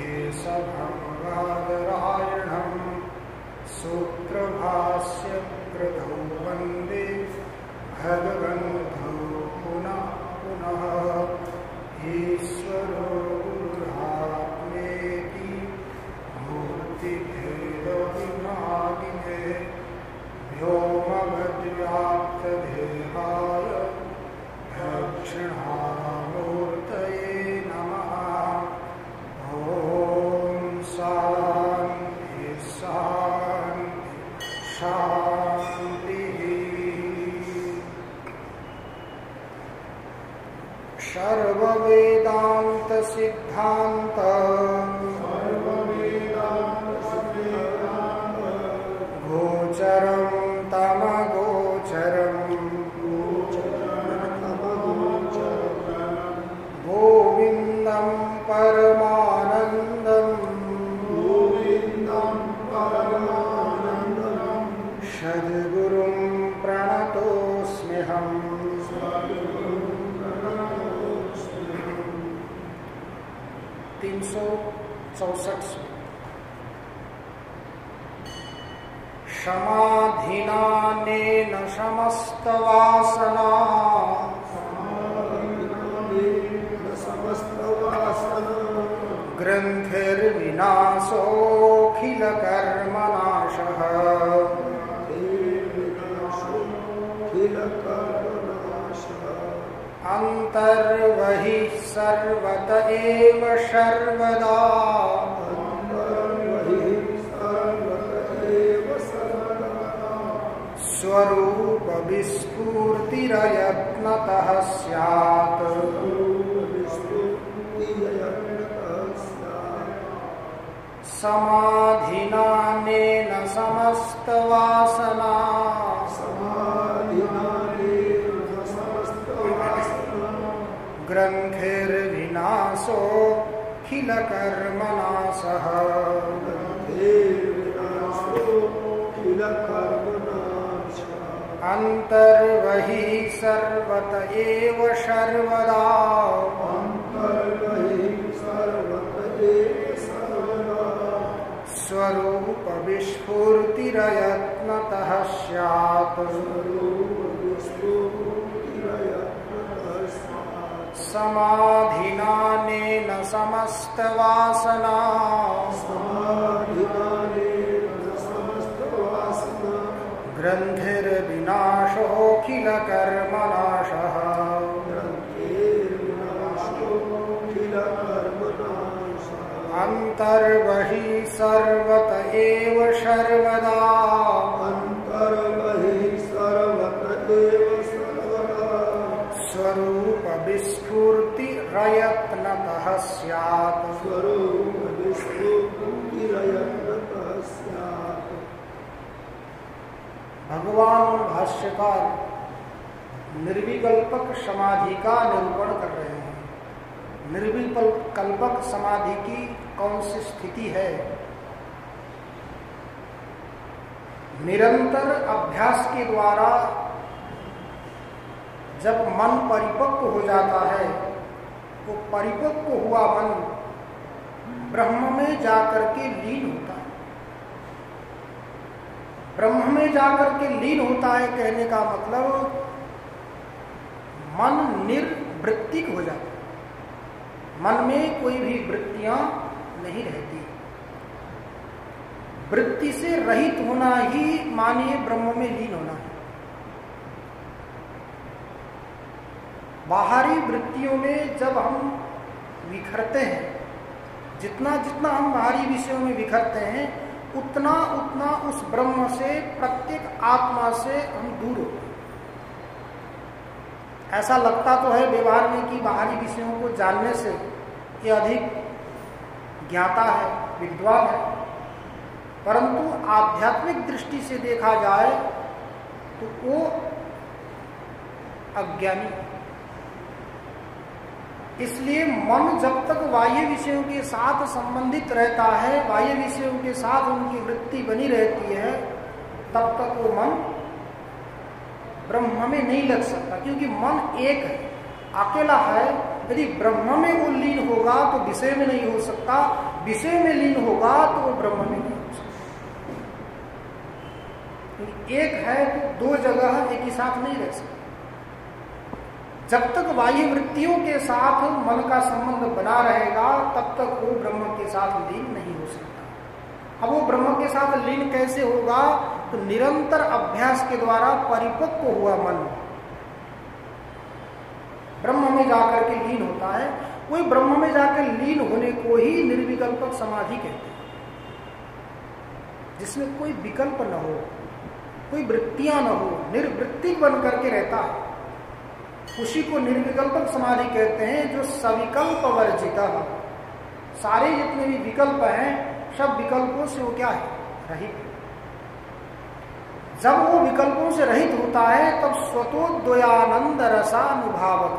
केशवं बादरायणं सूत्रभाष्यकृतौ वन्दे भगवन्तौ पुनः पुनः। ईश्वरो गुरुरात्मेति मूर्तिभेदविभागिने व्योमवद्व्याप्तदेहाय दक्षिणामूर्तये नमः। ॐ शान्ति शान्ति शान्तिः। सर्ववेदान्त सिद्धान्त गोचरं तमगोचरं गोविन्दं परमानन्दं सद्गुरुं प्रणतोऽस्म्यहम्। 364 समाधिनानेन समस्तवासना ग्रन्थिर्विनाशोऽखिलकर्मनाशः अन्तर्बहिः सर्वत एव सर्वदा स्वरूप विस्फूर्तिरयत्नतः स्यात्। समाधिनानेन समस्तवासना ग्रन्थिर्विनाशोऽखिलकर्मनाशः अन्तर्बहिः सर्वत एव सर्वदा स्वरूप विस्फूर्तिरयत्नतः स्यात्। समाधिनानेन समस्तवासना ग्रन्थिर्विनाशोऽखिलकर्मनाशः अन्तर्बहिः सर्वत एव सर्वदा स्वरूप विस्फूर्तिरयत्नतः स्यात्। भगवान भाष्यकार निर्विकल्पक समाधि का निरूपण कर रहे हैं। निर्विकल्पक समाधि की कौन सी स्थिति है? निरंतर अभ्यास के द्वारा जब मन परिपक्व हो जाता है तो परिपक्व हुआ मन ब्रह्म में जाकर के लीन होता है। ब्रह्म में जाकर के लीन होता है कहने का मतलब मन निर्वृत्तिक हो जाता है। मन में कोई भी वृत्तियां नहीं रहती। वृत्ति से रहित होना ही मानिए ब्रह्म में लीन होना है। बाहरी वृत्तियों में जब हम विखरते हैं, जितना जितना हम बाहरी विषयों में विखरते हैं उतना उतना उस ब्रह्म से, प्रत्येक आत्मा से हम दूर होते हैं। ऐसा लगता तो है व्यवहार में कि बाहरी विषयों को जानने से ये अधिक ज्ञाता है, विद्वान है, परंतु आध्यात्मिक दृष्टि से देखा जाए तो वो अज्ञानी है। इसलिए मन जब तक बाह्य विषयों के साथ संबंधित रहता है, बाह्य विषयों के साथ उनकी वृत्ति बनी रहती है, तब तक वो मन ब्रह्म में नहीं लग सकता, क्योंकि मन एक है, अकेला है। यदि ब्रह्म में वो लीन होगा तो विषय में नहीं हो सकता, विषय में लीन होगा तो वो ब्रह्म में नहीं हो सकता। एक है तो दो जगह एक ही साथ नहीं रह सकते। जब तक बाह्य वृत्तियों के साथ मन का संबंध बना रहेगा तब तक वो ब्रह्म के साथ लीन नहीं हो सकता। अब वो ब्रह्म के साथ लीन कैसे होगा? तो निरंतर अभ्यास के द्वारा परिपक्व हुआ मन ब्रह्म में जाकर के लीन होता है। वही ब्रह्म में जाकर लीन होने को ही निर्विकल्पक समाधि कहते हैं, जिसमें कोई विकल्प न हो, कोई वृत्तियां न हो, निर्वृत्तिक बन करके रहता है। उसी को निर्विकल्पक समाधि कहते हैं, जो सविकल्प वर्जिता। सारे जितने भी विकल्प हैं सब विकल्पों से वो क्या है? रहित। जब वो विकल्पों से रहित होता है तब स्वतोद्वयानंद रसानुभावक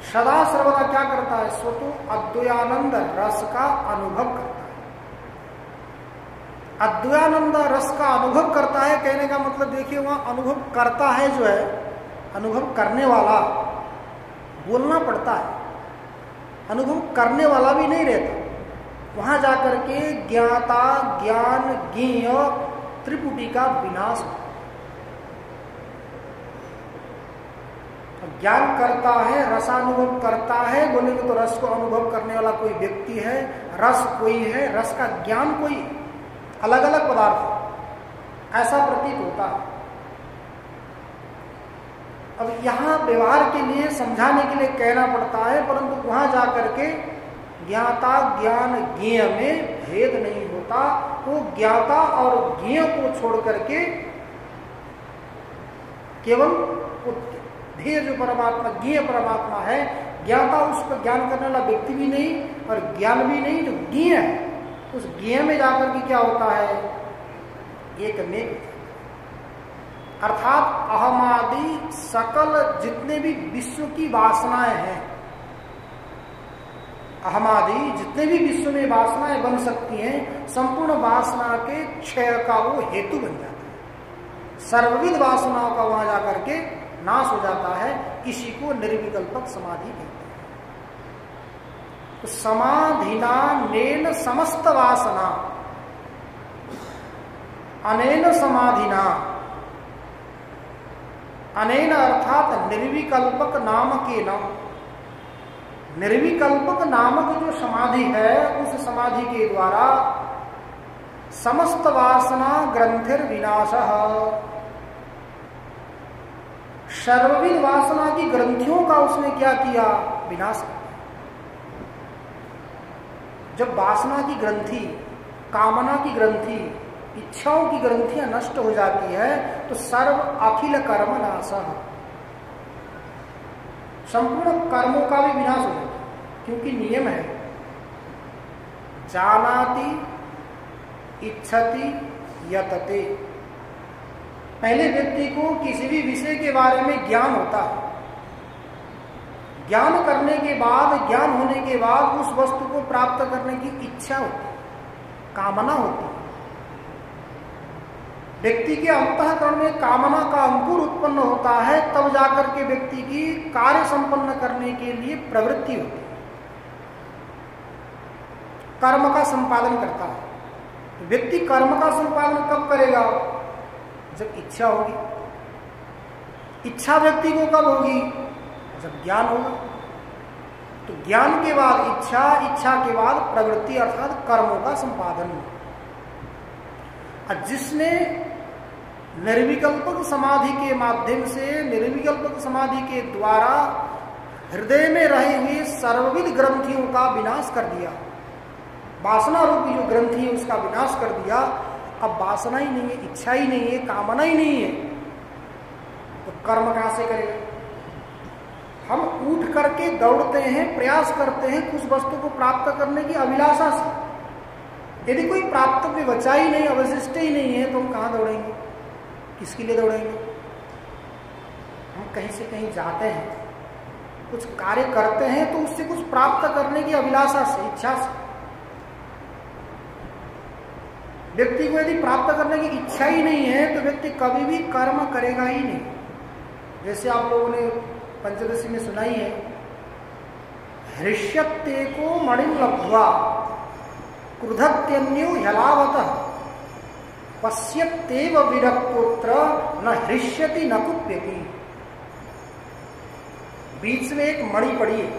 सदा सर्वदा क्या करता है? स्वतो अद्वयानंद रस का अनुभव करता है। अद्वयानंद रस का अनुभव करता है कहने का मतलब देखिए, वहां अनुभव करता है जो है, अनुभव करने वाला बोलना पड़ता है, अनुभव करने वाला भी नहीं रहता। वहां जाकर के ज्ञाता ज्ञान ज्ञेय त्रिपुटी का विनाश हो। ज्ञान करता है, रसानुभव करता है, बोलेंगे तो रस को अनुभव करने वाला कोई व्यक्ति है, रस कोई है, रस का ज्ञान कोई, अलग अलग पदार्थ, ऐसा प्रतीत होता है। अब यहां व्यवहार के लिए समझाने के लिए कहना पड़ता है, परंतु वहां जाकर के ज्ञाता ज्ञान ज्ञेय में भेद नहीं होता। वो ज्ञाता और ज्ञेय को छोड़ करके केवल ध्येय जो परमात्मा ज्ञेय परमात्मा है, ज्ञाता उसको ज्ञान करने वाला व्यक्ति भी नहीं और ज्ञान भी नहीं, जो ज्ञेय है उस ज्ञेय में जाकर के क्या होता है? एक में अर्थात अहमादि सकल जितने भी विश्व की वासनाएं हैं, अहमादि जितने भी विश्व में वासनाएं बन सकती हैं, संपूर्ण वासना के क्षय का वो हेतु बन जाता है। सर्वविध वासनाओं का वहां जाकर के नाश हो जाता है। इसी को निर्विकल्पक समाधि कहते हैं। तो समाधिना नेन समस्त वासना अनेन समाधिना, अनेन अर्थात निर्विकल्पक नाम के नाम, निर्विकल्पक नामक जो समाधि है उस समाधि के द्वारा समस्त वासना ग्रंथिर विनाश, सर्वविध वासना की ग्रंथियों का उसने क्या किया? विनाश। जब वासना की ग्रंथि, कामना की ग्रंथि, इच्छाओं की ग्रंथियां नष्ट हो जाती है तो सर्व अखिल कर्म नाश, संपूर्ण कर्मों का भी विनाश हो जाता है। क्योंकि नियम है जानाति इच्छति यतते। पहले व्यक्ति को किसी भी विषय के बारे में ज्ञान होता है, ज्ञान करने के बाद, ज्ञान होने के बाद उस वस्तु को प्राप्त करने की इच्छा होती है, कामना होती है। व्यक्ति के अंतःकरण में कामना का अंकुर उत्पन्न होता है, तब जाकर के व्यक्ति की कार्य संपन्न करने के लिए प्रवृत्ति होती है, कर्म का संपादन करता है। व्यक्ति कर्म का संपादन कब करेगा? जब इच्छा होगी। इच्छा व्यक्ति को कब होगी? जब ज्ञान होगा। तो ज्ञान के बाद इच्छा, इच्छा के बाद प्रवृत्ति अर्थात कर्मों का संपादन। जिसने निर्विकल्पक समाधि के माध्यम से, निर्विकल्पक समाधि के द्वारा हृदय में रही हुई सर्वविध ग्रंथियों का विनाश कर दिया, वासना रूपी जो ग्रंथि है उसका विनाश कर दिया, अब वासना ही नहीं है, इच्छा ही नहीं है, कामना ही नहीं है, तो कर्म कहां से करेगा? हम उठ करके दौड़ते हैं, प्रयास करते हैं उस वस्तु को प्राप्त करने की अभिलाषा से। यदि कोई प्राप्तव्य बचा ही नहीं, अवशिष्ट ही नहीं है, तो हम कहां दौड़ेंगे? किसके लिए दौड़ेंगे? हम कहीं से कहीं जाते हैं, कुछ कार्य करते हैं तो उससे कुछ प्राप्त करने की अभिलाषा से, इच्छा से। व्यक्ति को यदि प्राप्त करने की इच्छा ही नहीं है तो व्यक्ति कभी भी कर्म करेगा ही नहीं। जैसे आप लोगों ने पंचदशी में सुनाई हृष्यते को मणिम लब्ध्वा क्रुधत्यन्यो ह्यलावतः पश्यत्येव विरक्तोत्र न हृष्यति न कुप्यति। बीच में एक मणि पड़ी है,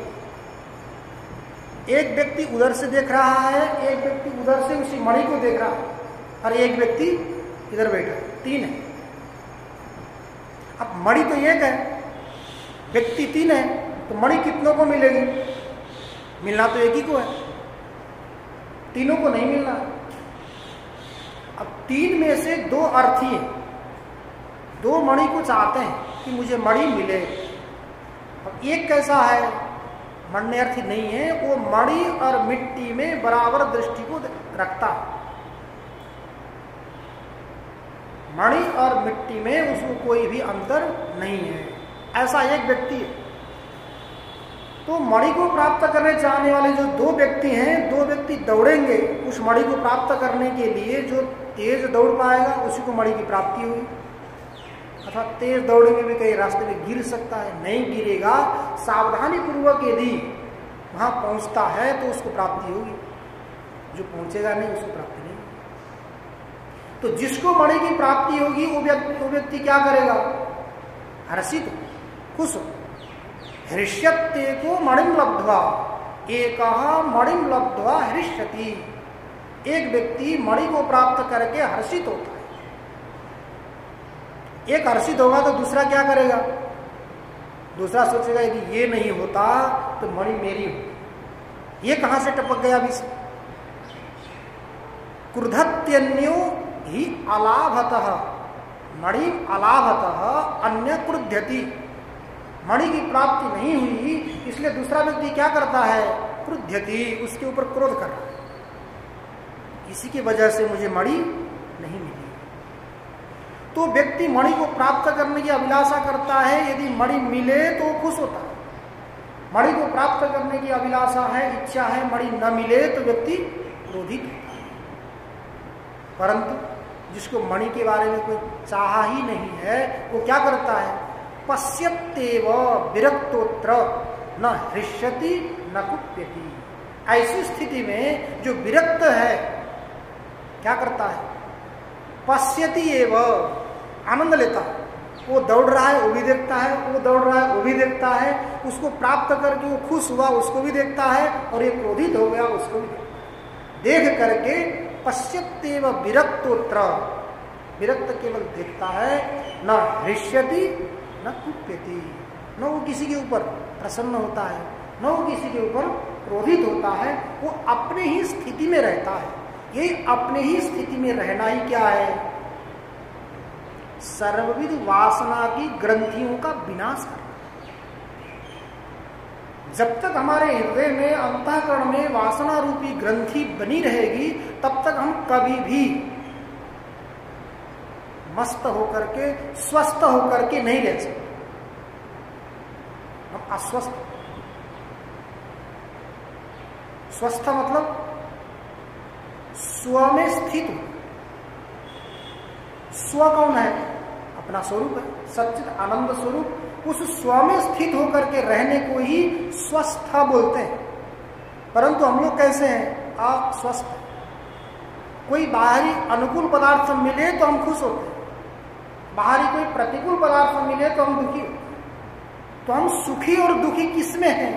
एक व्यक्ति उधर से देख रहा है, एक व्यक्ति उधर से उसी मणि को देख रहा है, और एक व्यक्ति इधर बैठा है, तीन है। अब मणि तो एक है, व्यक्ति तीन है, तो मणि कितनों को मिलेगी? मिलना तो एक ही को है, तीनों को नहीं मिलना। अब तीन में से दो अर्थी हैं, दो मणि को चाहते हैं कि मुझे मणि मिले। अब एक कैसा है, मण्यर्थी नहीं है, वो मणि और मिट्टी में बराबर दृष्टि को रखता है। मणि और मिट्टी में उसको कोई भी अंतर नहीं है, ऐसा एक व्यक्ति है। तो मणि को प्राप्त करने चाहने वाले जो दो व्यक्ति हैं, दो व्यक्ति दौड़ेंगे उस मणि को प्राप्त करने के लिए। जो तेज दौड़ पाएगा उसी को मणि की प्राप्ति हुई, अथवा तेज दौड़ेंगे भी कहीं रास्ते में गिर सकता है, नहीं गिरेगा, सावधानी पूर्वक यदि वहां पहुंचता है तो उसको प्राप्ति होगी, जो पहुंचेगा नहीं उसको प्राप्ति नहीं। तो जिसको मणि की प्राप्ति होगी वो व्यक्ति क्या करेगा? हर्षित, खुश हो। हृष्यते को मणिम लब्ध्वा एकः मणिम लब्ध्वा हृष्यति। एक व्यक्ति मणि को प्राप्त करके हर्षित होता है। एक हर्षित होगा तो दूसरा क्या करेगा? दूसरा सोचेगा कि ये नहीं होता तो मणि मेरी हो। ये कहां से टपक गया अभी? क्रुधत्यन्यो ही अलाभतः मणि अलाभतः अन्य क्रुध्यति। मणि की प्राप्ति नहीं हुई इसलिए दूसरा व्यक्ति क्या करता है? क्रुध्यति, उसके ऊपर क्रोध कर रहा है, इसी की वजह से मुझे मणि नहीं मिली। तो व्यक्ति मणि को प्राप्त करने की अभिलाषा करता है, यदि मणि मिले तो खुश होता है। मणि को प्राप्त करने की अभिलाषा है, इच्छा है, मणि न मिले तो व्यक्ति क्रोधित होता है। परंतु जिसको मणि के बारे में कोई चाह ही नहीं है वो क्या करता है? पश्यत्येव विरक्तोत्र न हृष्यति न कुप्यति। ऐसी स्थिति में जो विरक्त है क्या करता है? पश्यति एव, आनंद लेता है। वो दौड़ रहा है वो भी देखता है, वो दौड़ रहा है वो भी देखता है, उसको प्राप्त करके वो खुश हुआ उसको भी देखता है, और ये क्रोधित हो गया उसको भी देख करके पश्यत्येव विरक्तोत्र, विरक्त केवल देखता है, न हृष्यति न कुप्यति। न वो किसी के ऊपर प्रसन्न होता है, न वो किसी के ऊपर क्रोधित होता है, वो अपने ही स्थिति में रहता है। ये अपने ही स्थिति में रहना ही क्या है? सर्वविध वासना की ग्रंथियों का विनाश करना। जब तक हमारे हृदय में, अंतःकरण में वासना रूपी ग्रंथि बनी रहेगी तब तक हम कभी भी मस्त होकर के, स्वस्थ होकर के नहीं रह सकते। हम अस्वस्थ। स्वस्थ मतलब स्व में स्थित हो। स्व कौन है? अपना स्वरूप है, सच्चिद आनंद स्वरूप। उस स्व में स्थित होकर के रहने को ही स्वस्थ बोलते हैं। परंतु हम लोग कैसे हैं? अस्वस्थ। कोई बाहरी अनुकूल पदार्थ मिले तो हम खुश होते हैं, बाहरी कोई प्रतिकूल पदार्थ मिले तो हम दुखी होते हैं। तो हम सुखी और दुखी किसमें हैं?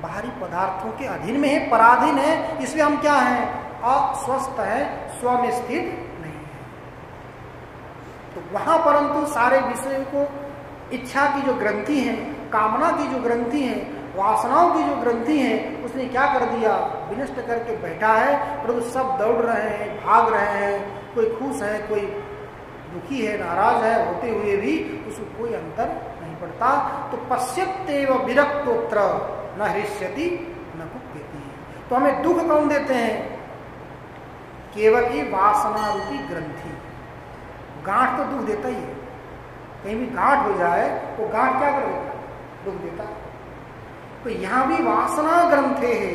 बाहरी पदार्थों के अधीन में है, पराधीन है, इसलिए हम क्या हैं? अस्वस्थ है, स्व में स्थित नहीं है। तो वहां परंतु सारे विषय को, इच्छा की जो ग्रंथि है, कामना की जो ग्रंथि है, वासनाओं की जो ग्रंथि है, उसने क्या कर दिया? विनष्ट करके बैठा है। परंतु सब दौड़ रहे हैं, भाग रहे हैं, कोई खुश है, कोई दुखी है, नाराज है, होते हुए भी उसको कोई अंतर नहीं पड़ता। तो पश्यत्येव विरक्तोत्र न हृष्यति न कुप्यति। तो हमें दुख कौन देते हैं? केवल ये वासना रूपी ग्रंथि। गांठ तो दुख देता ही है, कहीं भी गांठ हो जाए तो गांठ क्या कर देता? दुख देता। तो यहां भी वासना ग्रंथे है,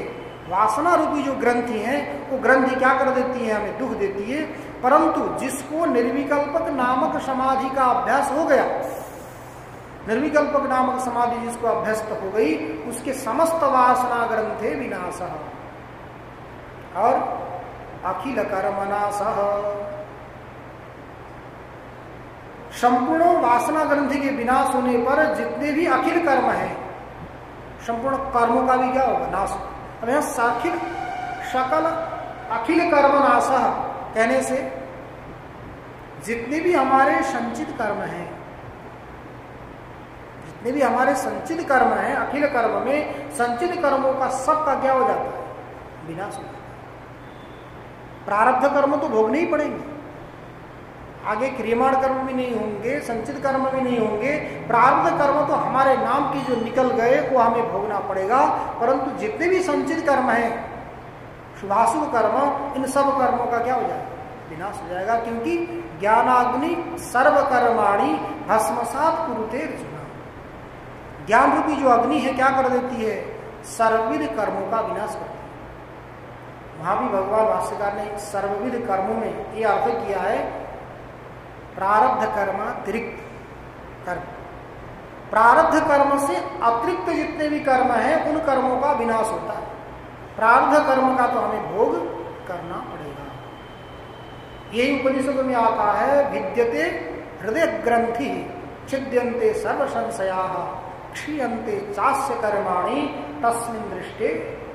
वासना रूपी जो ग्रंथि है वो ग्रंथि क्या कर देती है? हमें दुख देती है। परंतु जिसको निर्विकल्पक नामक समाधि का अभ्यास हो गया, निर्विकल्पक नामक समाधि जिसको अभ्यस्त हो गई, उसके समस्त वासना ग्रंथे विनाशः और अखिल कर्मनाशः। संपूर्ण वासना ग्रंथि के विनाश होने पर जितने भी अखिल कर्म हैं, संपूर्ण कर्मों का भी क्या होगा? नाश। अब यहां सकल अखिल कर्मनाशः कहने से जितने भी हमारे संचित कर्म हैं, जितने भी हमारे संचित कर्म हैं, अखिल कर्म में संचित कर्मों का सबका क्या हो जाता है? विनाश हो जाता है। प्रारब्ध कर्म तो भोगने ही पड़ेंगे, आगे क्रियमाण कर्म भी नहीं होंगे, संचित कर्म भी नहीं होंगे। प्रारब्ध कर्म तो हमारे नाम की जो निकल गए वो हमें भोगना पड़ेगा, परंतु जितने भी संचित कर्म हैं, शुभाशुभ कर्म, इन सब कर्मों का क्या हो जाएगा? विनाश हो जाएगा। क्योंकि ज्ञानाग्नि सर्व कर्माणि भस्मसात् कुरुते अर्जुन। ज्ञान रूपी जो अग्नि है क्या कर देती है? सर्वविध कर्मों का विनाश करती है। वहां भी भगवान भाष्यकार ने सर्वविध कर्मों में ये अर्थ किया है प्रारब्ध कर्मातिरिक्त कर्म। प्रारब्ध कर्म से अतिरिक्त जितने भी कर्म हैं उन कर्मों का विनाश होता है। प्रारब्ध कर्म का तो हमें भोग करना पड़ेगा। यही उपनिषद में आता है, भिद्यते हृदय ग्रंथि छिद्यन्ते सर्व संशयाः क्षीयन्ते चास्य कर्माणि तस्मिन् दृष्टे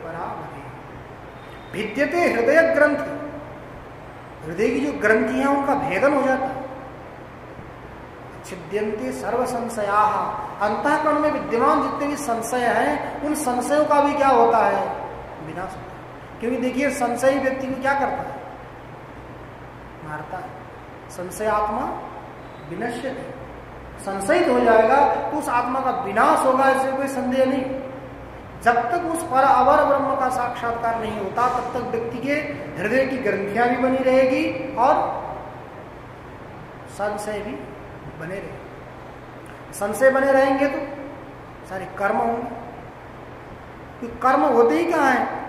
परामरे। भिद्यते हृदय ग्रंथि, हृदय की जो ग्रंथियां उनका भेदन हो जाता है। छिद्यन्ते सर्व संशयाः, अंतःकरण में विद्यमान जितने भी संशय हैं उन संशयों का भी क्या होता है? विनाश होता है। क्योंकि देखिए संशयी व्यक्ति को क्या करता है? मारता है। संशयात्मा विनश्यते, संशयित हो जाएगा तो उस आत्मा का विनाश होगा, इससे कोई संदेह नहीं। जब तक उस पर अवर ब्रह्म का साक्षात्कार नहीं होता तब तक व्यक्ति के हृदय की ग्रंथियां भी बनी रहेगी और संशय भी बने रहेंगे। संशय बने रहेंगे तो सारे कर्म होंगे। कर्म होते ही कहाँ है?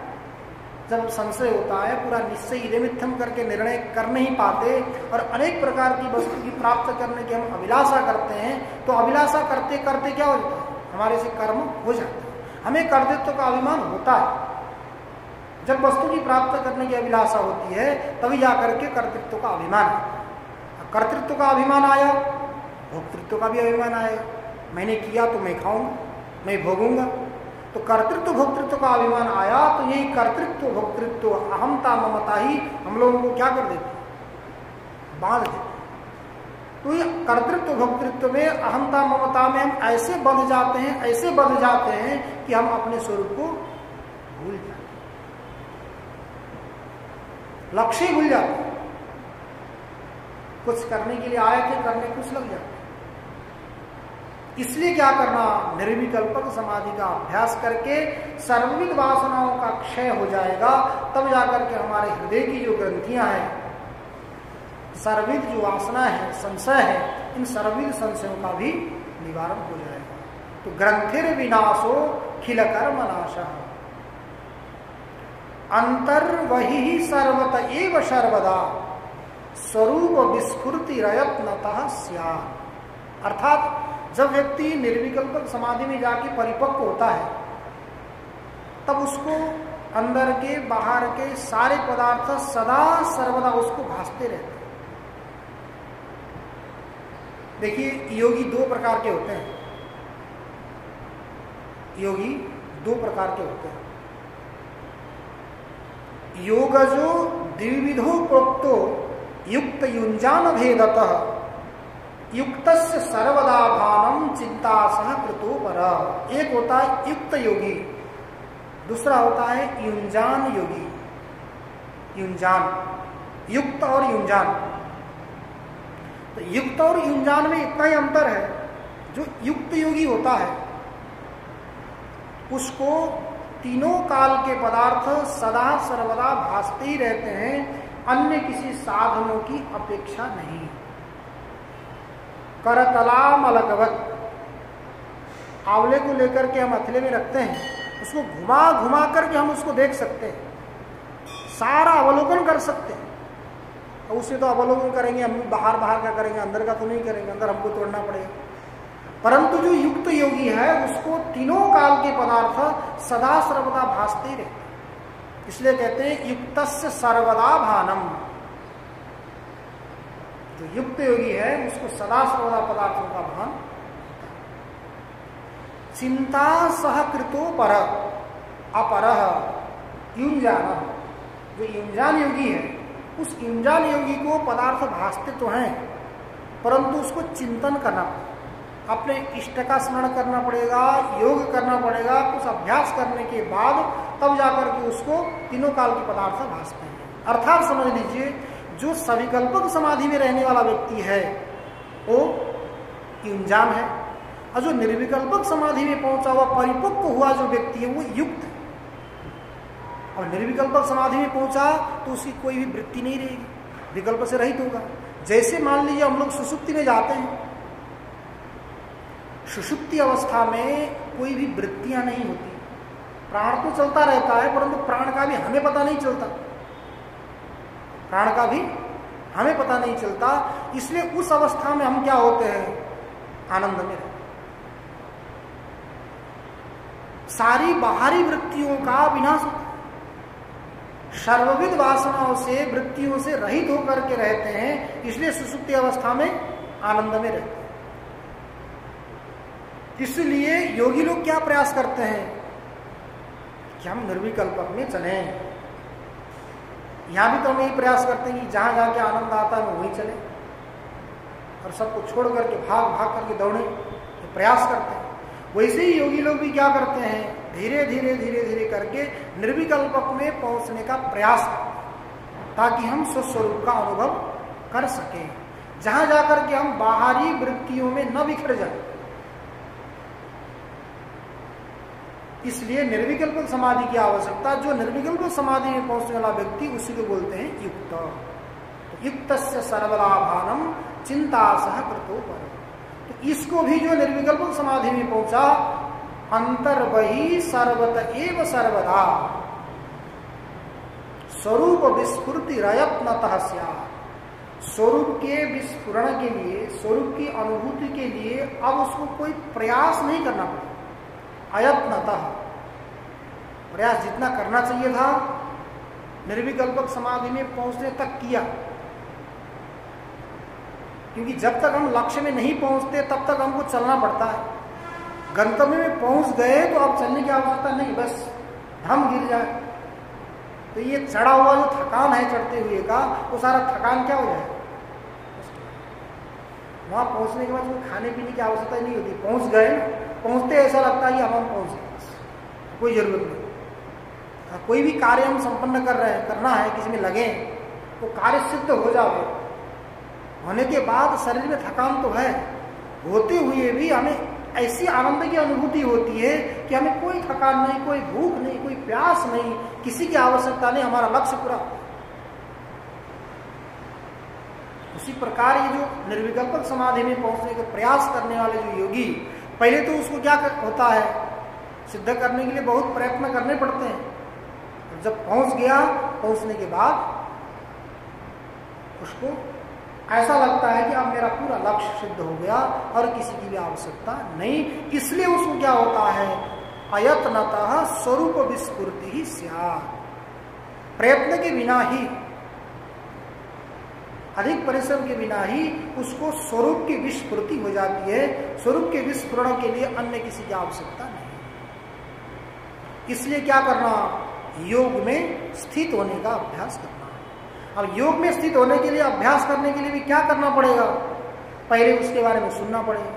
जब संशय होता है, पूरा निश्चय इदमित्थम करके निर्णय कर नहीं पाते और अनेक प्रकार की वस्तु की प्राप्त करने की हम अभिलाषा करते हैं, तो अभिलाषा करते करते क्या हो जाता है? हमारे से कर्म हो जाता है। हमें कर्तृत्व का अभिमान होता है। जब वस्तु की प्राप्त करने की अभिलाषा होती है तभी जाकर के कर्तृत्व का अभिमान है। कर्तृत्व का अभिमान आया, भोक्तृत्व का भी अभिमान आएगा। मैंने किया तो मैं खाऊंगा, मैं भोगूंगा। तो कर्तृत्व भोक्तृत्व का अभिमान आया तो यही कर्तृत्व भोक्तृत्व अहमता ममता ही हम लोगों को क्या कर देते? बांध देते। तो ये कर्तृत्व भोक्तृत्व में, अहमता ममता में हम ऐसे बंध जाते हैं, ऐसे बंध जाते हैं कि हम अपने स्वरूप को भूल जाते हैं, लक्ष्य भूल जाते हैं। कुछ करने के लिए आए थे, करने कुछ लग जाते। इसलिए क्या करना? निर्विकल्पक समाधि का अभ्यास करके सर्वविध वासनाओं का क्षय हो जाएगा, तब जाकर के हमारे हृदय की जो ग्रंथियां हैं, सर्वविध जो वासना है, संशय है, इन सर्वविध संशयों का भी निवारण हो जाएगा। तो ग्रंथिर विनाशो खिल कर्म नाशः अंतर वही सर्वत एव सर्वदा स्वरूप विस्फुर्ति रयत्नतः स्यात्। अर्थात जब व्यक्ति निर्विकल्पक समाधि में जाके परिपक्व होता है तब उसको अंदर के बाहर के सारे पदार्थ सदा सर्वदा उसको भासते रहते हैं। देखिए योगी दो प्रकार के होते हैं। योगी दो प्रकार के होते हैं। योगजो द्विविधो प्रोक्तो युक्त युंजान भेदतः युक्तस्य सर्वदा भानम चिंता सह कृतो पर। एक होता है युक्त योगी, दूसरा होता है युंजान योगी। युंजान, युक्त और युंजान। तो युक्त और युंजान में इतना ही अंतर है, जो युक्त योगी होता है उसको तीनों काल के पदार्थ सदा सर्वदा भासते ही रहते हैं, अन्य किसी साधनों की अपेक्षा नहीं। करतला मलकवत, आंवले को लेकर के हम हथेली में रखते हैं, उसको घुमा घुमा करके हम उसको देख सकते हैं, सारा अवलोकन कर सकते हैं। और उससे तो अवलोकन करेंगे हम बाहर बाहर का करेंगे, अंदर का तो नहीं करेंगे, अंदर हमको तोड़ना पड़ेगा। परंतु जो युक्त योगी है उसको तीनों काल के पदार्थ सदा सर्वदा भासते रहते, इसलिए कहते हैं युक्तस्य सर्वदा भानम। जो युक्त योगी है उसको सदा सर्वदा पदार्थों का भान। चिंता सहकृतो पर अपरह युंजान, जो युंजान योगी है उस युंजान योगी को पदार्थ भासते तो हैं, परंतु उसको चिंतन करना पड़ेगा, अपने इष्ट का स्मरण करना पड़ेगा, योग करना पड़ेगा, कुछ अभ्यास करने के बाद तब जाकर के उसको तीनों काल के पदार्थ भासते हैं। अर्थात समझ लीजिए जो सविकल्पक समाधि में रहने वाला व्यक्ति है वो युंजान है, और जो निर्विकल्पक समाधि में पहुंचा हुआ परिपक्व हुआ जो व्यक्ति है वो युक्त है। और निर्विकल्पक समाधि में पहुंचा तो उसकी कोई भी वृत्ति नहीं रहेगी, विकल्प से रहित होगा। जैसे मान लीजिए हम लोग सुषुप्ति में जाते हैं, सुषुप्ति अवस्था में कोई भी वृत्तियां नहीं होती, प्राण तो चलता रहता है परंतु प्राण का भी हमें पता नहीं चलता, प्राण का भी हमें पता नहीं चलता। इसलिए उस अवस्था में हम क्या होते हैं, आनंद में रहते, सारी बाहरी वृत्तियों का विनाश होता है, सर्वविध वासनाओं से वृत्तियों से रहित होकर के रहते हैं, इसलिए सुषुप्ति अवस्था में आनंद में रहते हैं। इसलिए योगी लोग क्या प्रयास करते हैं कि हम निर्विकल्पक में चलें। यहां भी तो हम यही प्रयास करते हैं कि जहां जहां के आनंद आता है वहीं चले और सबको छोड़ करके भाग भाग करके दौड़े, ये प्रयास करते हैं। वैसे ही योगी लोग भी क्या करते हैं, धीरे धीरे धीरे धीरे करके निर्विकल्पक में पहुंचने का प्रयास करते हैं ताकि हम स्वस्वरूप का अनुभव कर सकें, जहां जाकर के हम बाहरी वृत्तियों में न बिखर जाए। इसलिए निर्विकल्पक समाधि की आवश्यकता, जो निर्विकल्पक समाधि में पहुंचने वाला व्यक्ति उसी को बोलते हैं युक्त। युक्तस्य सर्वदा भानम चिंता सह कृतो पर। तो इसको भी जो निर्विकल्पक समाधि में पहुंचा, अंतर्बहि सर्वत एव सर्वदा स्वरूप विस्फुर्ति रयत्नतः स्यात्। स्वरूप के विस्फुरण के लिए, स्वरूप की अनुभूति के लिए अब उसको कोई प्रयास नहीं करना पड़ेगा। अयत्नतः, प्रयास जितना करना चाहिए था निर्विकल्पक समाधि में पहुंचने तक किया, क्योंकि जब तक हम लक्ष्य में नहीं पहुंचते तब तक हमको चलना पड़ता है। गंतव्य में पहुंच गए तो अब चलने की आवश्यकता नहीं, बस हम गिर जाए तो ये चढ़ा हुआ जो थकान है चढ़ते हुए का, वो सारा थकान क्या हो जाए। वहां पहुंचने के बाद कोई खाने पीने की आवश्यकता नहीं होती, पहुंच गए, पहुंचते ऐसा लगता है कि हम पहुंच गए, कोई जरूरत नहीं। कोई भी कार्य हम संपन्न कर रहे हैं, करना है, किसी में लगे तो कार्य सिद्ध हो जाओ, होने के बाद शरीर में थकान तो है, होते हुए भी हमें ऐसी आनंद की अनुभूति होती है कि हमें कोई थकान नहीं, कोई भूख नहीं, कोई प्यास नहीं, किसी की आवश्यकता नहीं, हमारा लक्ष्य पूरा। उसी प्रकार ये जो निर्विकल्पक समाधि में पहुंचने का प्रयास करने वाले जो योगी, पहले तो उसको क्या होता है, सिद्ध करने के लिए बहुत प्रयत्न करने पड़ते हैं। जब पहुंच गया, पहुंचने के बाद उसको ऐसा लगता है कि अब मेरा पूरा लक्ष्य सिद्ध हो गया और किसी की भी आवश्यकता नहीं। इसलिए उसको क्या होता है, अयत्नतः स्वरूप विस्फुर्ति ही स्यात्। प्रयत्न के बिना ही, अधिक परिश्रम के बिना ही उसको स्वरूप की विस्फुर्ति हो जाती है। स्वरूप के विस्फुरण के लिए अन्य किसी की आवश्यकता नहीं। इसलिए क्या करना, योग में स्थित होने का अभ्यास करना। अब योग में स्थित होने के लिए, अभ्यास करने के लिए भी क्या करना पड़ेगा, पहले उसके बारे में सुनना पड़ेगा,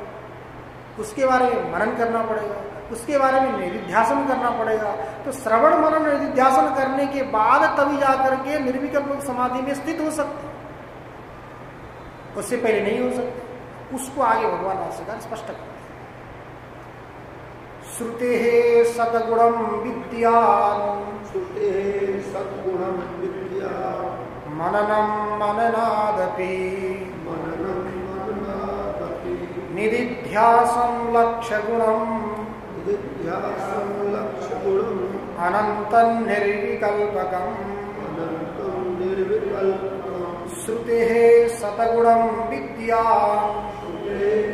उसके बारे में मनन करना पड़ेगा, उसके बारे में निधिध्यासन करना पड़ेगा। तो श्रवण मनन निधिध्यासन करने के बाद तभी जाकर के निर्विकल्प समाधि में स्थित हो सकते, उससे पहले नहीं हो सकते। उसको आगे भगवान भाष्यकार स्पष्ट करते हैं। श्रुते सद्गुणम विद्या, श्रुते सद्गुणम विद्या, मननम मननादपि, मननं मननादपि, निधिध्यासं लक्ष्यगुणम्, निधिध्यासं लक्ष्यगुणम्, अनन्तं निर्विकल्पकम्, अनन्तं निर्विकल्पकम्, श्रुते सतगुणं विद्या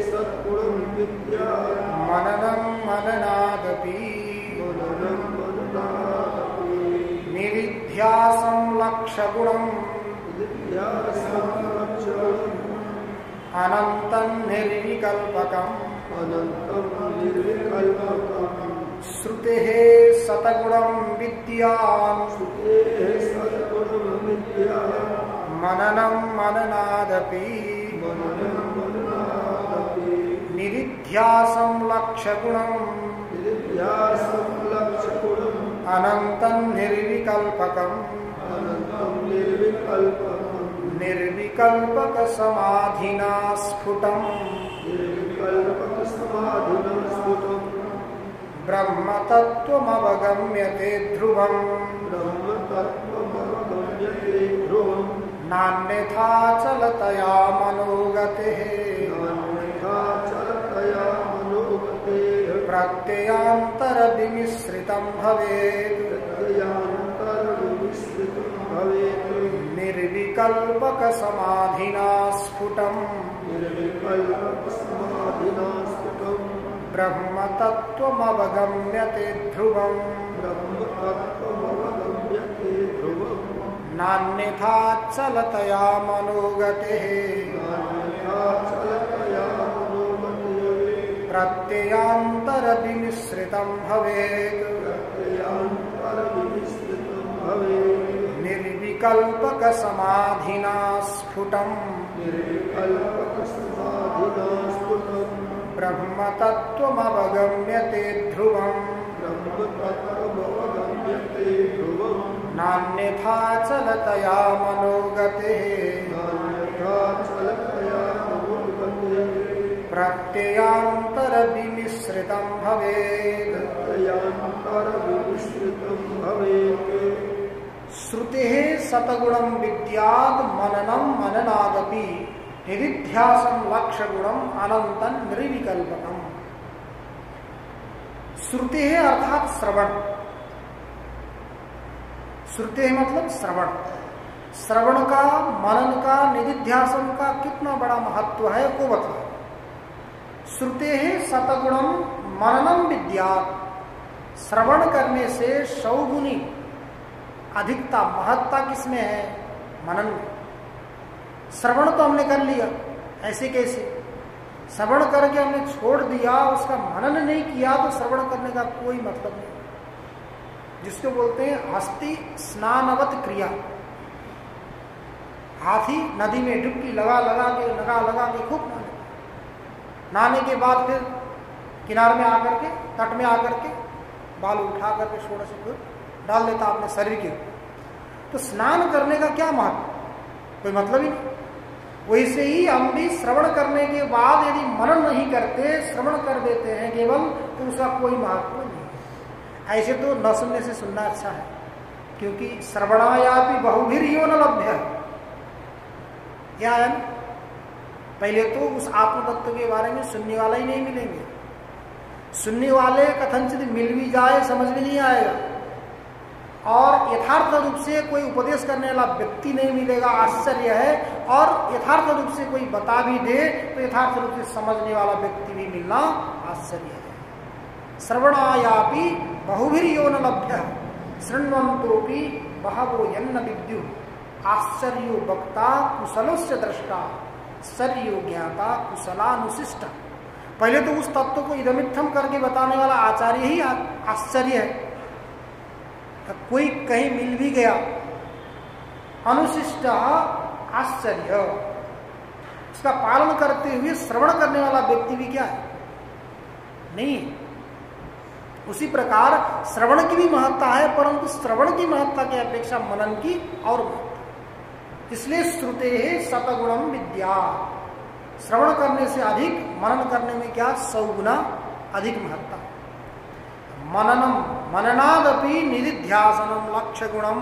सद्गुणं विद्या मननं मननादपि निविध्यासं लक्ष्यगुणम् अनन्तं निर्विकल्पकम् श्रुतेः सतगुणं विद्याम् मननं मननादपि निरिध्यासं लक्ष्यगुणम् अनन्तं निर्विकल्पकम् निर्विकल्पक समाधिना स्फुटम् ब्रह्म तत्त्वमवगम्यते ध्रुवम् नान्यथा चलतया मनोगतेः प्रत्ययान्तरविमिश्रितं भवेत् निर्विकल्पक समाधिना स्फुटम् ब्रह्म तत्त्वमवगम्यते ध्रुवम् नान्यथा चलतया मनोगतेः प्रत्ययान्तरविमिश्रितं भवेत् निर्विकल्पक समाधिना स्फुटम् ब्रह्म तत्त्वमवगम्यते ध्रुवम् नान्यथा चलतया मनोगतेः प्रत्ययान्तरविमिश्रितं भवेत् श्रुतेः सतगुणं विद्यात् मननं मननादपि निरिध्यासं लक्ष्यगुणम् अनन्तं निर्विकल्पकम्। श्रुतेः अर्थात श्रवण, श्रुतेः मतलब श्रवण, श्रवण का, मनन का, निधिध्यासन का कितना बड़ा महत्व है वो बता। श्रुतेः सतगुणं मननं विद्यात्, श्रवण करने से 100 गुनी अधिकता, महत्ता किसमें है? मनन में। श्रवण तो हमने कर लिया, ऐसे कैसे? श्रवण करके हमने छोड़ दिया, उसका मनन नहीं किया तो श्रवण करने का कोई मतलब नहीं। जिसको बोलते हैं हस्ती स्नानवत क्रिया। हाथी नदी में डुबकी लगा लगा के खूब नहाने के बाद फिर किनारे में आकर के, तट में आकर के बाल उठा करके छोड़ से फिर डाल देता अपने शरीर के। तो स्नान करने का क्या महत्व? कोई मतलब ही नहीं। वैसे ही हम भी श्रवण करने के बाद यदि मनन नहीं करते, श्रवण कर देते हैं केवल, तो उसका कोई महत्व नहीं। ऐसे तो न सुनने से सुनना अच्छा है, क्योंकि श्रवणायापि बहुभिर्यो न लभ्य। क्या है? पहले तो उस आत्म तत्व के बारे में सुनने वाला ही नहीं मिलेंगे। सुनने वाले कथनचित मिल भी जाए समझ भी नहीं आएगा, और यथार्थ रूप से कोई उपदेश करने वाला व्यक्ति नहीं मिलेगा, आश्चर्य है। और यथार्थ रूप से कोई बता भी दे तो यथार्थ रूप से समझने वाला व्यक्ति भी मिलना आश्चर्य है। श्रवणायापि बहुभिर्यो न लभ्य शृण्वन्तोऽपि बहवो यन्न विद्युः आश्चर्यो वक्ता कुशलोस्य द्रष्टा सर्यो ज्ञाता कुशलानुशिष्ट। पहले तो उस तत्व को इदमित्थम करके बताने वाला आचार्य ही आश्चर्य है। कोई कहीं मिल भी गया, अनुशिष्ट आश्चर्य, उसका पालन करते हुए श्रवण करने वाला व्यक्ति भी क्या है? नहीं। उसी प्रकार श्रवण की भी महत्ता है, परंतु श्रवण की महत्ता की अपेक्षा मनन की और महत्ता। इसलिए श्रुते सतगुणम विद्या, श्रवण करने से अधिक मनन करने में क्या 100 गुना अधिक महत्ता। मननम मननादपि निधिध्यासनम लक्ष्य गुणम,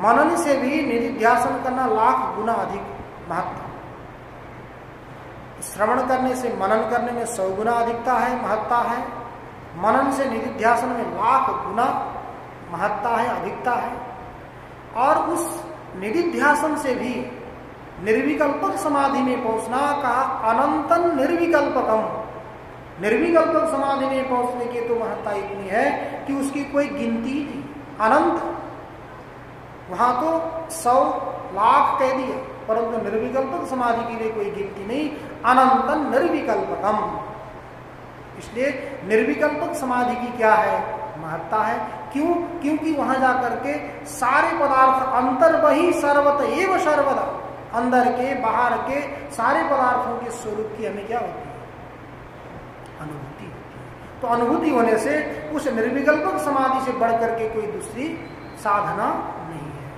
मनन से भी निधिध्यासन करना 1,00,000 गुना अधिक महत्ता। श्रवण करने से मनन करने में 100 गुना अधिकता है, महत्ता है। मनन से निधिध्यासन में 1,00,000 गुना महत्ता है, अधिकता है। और उस निधिध्यासन से भी निर्विकल्पक समाधि में पहुंचना कहा अनंतन निर्विकल्पकम। निर्विकल्पक समाधि में पहुंचने की तो महत्ता इतनी है कि उसकी कोई गिनती नहीं, अनंत। वहां तो 100 लाख कह दिया, परंतु निर्विकल्पक समाधि के लिए कोई गिनती नहीं, अनंतन निर्विकल्पकम। इसलिए निर्विकल्पक समाधि की क्या है महत्ता है। क्यों? क्योंकि वहां जाकर के सारे पदार्थ अंतर बही सर्वत एव सर्वदा, अंदर के बाहर के सारे पदार्थों के स्वरूप की हमें क्या होती है अनुभूति होती है। तो अनुभूति होने से उस निर्विकल्पक समाधि से बढ़कर के कोई दूसरी साधना नहीं है।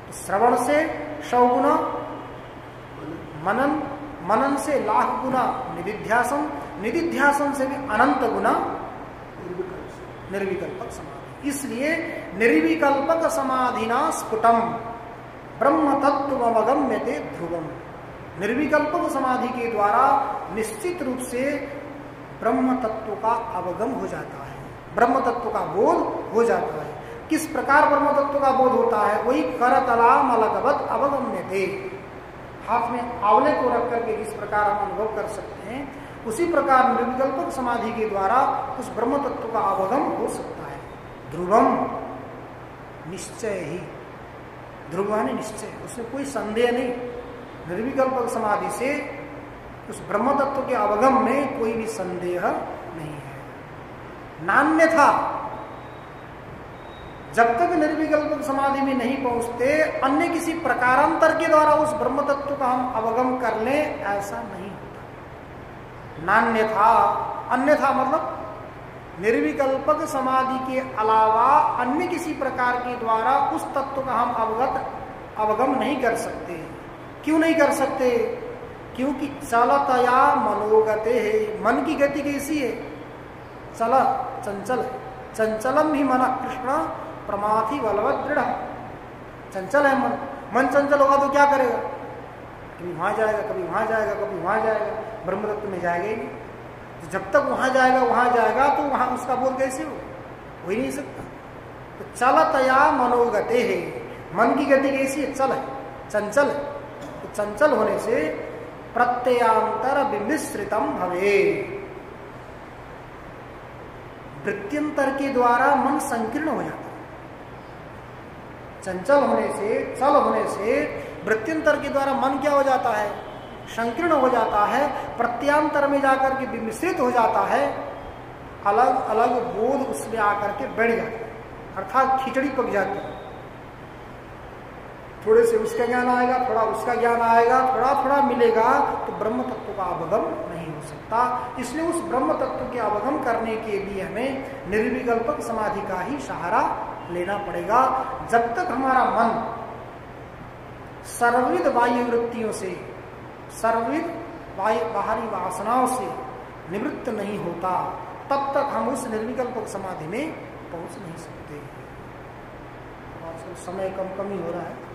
तो श्रवण से 100 गुना, मनन, मनन से लाख गुना निधिध्यासन, निधिध्यासन से भी अनंत गुना निर्विकल्पक समाधि। इसलिए निर्विकल्पक समाधिना स्फुटम ब्रह्म तत्व अवगम्यते ध्रुवम। निर्विकल्पक समाधि के द्वारा निश्चित रूप से ब्रह्म तत्व का अवगम हो जाता है, ब्रह्म तत्व का बोध हो जाता है। किस प्रकार ब्रह्म तत्व का बोध होता है? वही करतला मलकवत अवगम्यते। हाथ में आंवले को रख करके जिस प्रकार हम अनुभव कर सकते हैं, उसी प्रकार निर्विकल्पक समाधि के द्वारा उस ब्रह्म तत्व का अवगम हो सकता है। ध्रुवम निश्चय ही, ध्रुव है निश्चय, उसमें कोई संदेह नहीं। निर्विकल्पक समाधि से उस ब्रह्म तत्व के अवगम में कोई भी संदेह नहीं है। नान्यथा जब तक निर्विकल्पक समाधि में नहीं पहुंचते, अन्य किसी प्रकारांतर के द्वारा उस ब्रह्म तत्व का हम अवगम कर लें, ऐसा नहीं होता। नान्यथा, अन्यथा मतलब निर्विकल्पक समाधि के अलावा अन्य किसी प्रकार के द्वारा उस तत्व का हम अवगम नहीं कर सकते। क्यों नहीं कर सकते? क्योंकि चलतया मनोगते है, मन की गति कैसी है? चल, चंचल है। चंचलम ही मन कृष्ण प्रमाथि बलवत दृढ़। चंचल है मन, मन चंचल होगा तो क्या करेगा? कभी वहां जाएगा, कभी वहां जाएगा, कभी वहां जाएगा, ब्रह्म तत्व में जाएगा ही नहीं। जब तक वहां जाएगा तो वहां उसका बोध कैसे हो ही नहीं सकता। तो चलतया मनोगते है, मन की गति कैसी है? चल है, चंचल है। तो चंचल होने से प्रत्ययांतर विमिश्रितम भवे, वृत्त्यंतर के द्वारा मन संकीर्ण हो जाता है। चंचल होने से, चल होने से वृत्त्यंतर के द्वारा मन क्या हो जाता है? संकीर्ण हो जाता है। प्रत्यांतर में जाकर के विमिश्रित हो जाता है, अलग अलग बोध उसमें आकर के बैठ जाता है, अर्थात खिचड़ी पक जाती है। थोड़े से उसका ज्ञान आएगा, थोड़ा उसका ज्ञान आएगा, थोड़ा थोड़ा मिलेगा, तो ब्रह्म तत्व का अवगम नहीं हो सकता। इसलिए उस ब्रह्म तत्व के अवगम करने के लिए हमें निर्विकल्पक समाधि का ही सहारा लेना पड़ेगा। जब तक हमारा मन सर्वविध बाह्य वृत्तियों से, सर्वविध बाहरी वासनाओं से निवृत्त नहीं होता, तब तक हम उस निर्विकल्पक समाधि में पहुंच नहीं सकते। आजकल समय कम ही हो रहा है।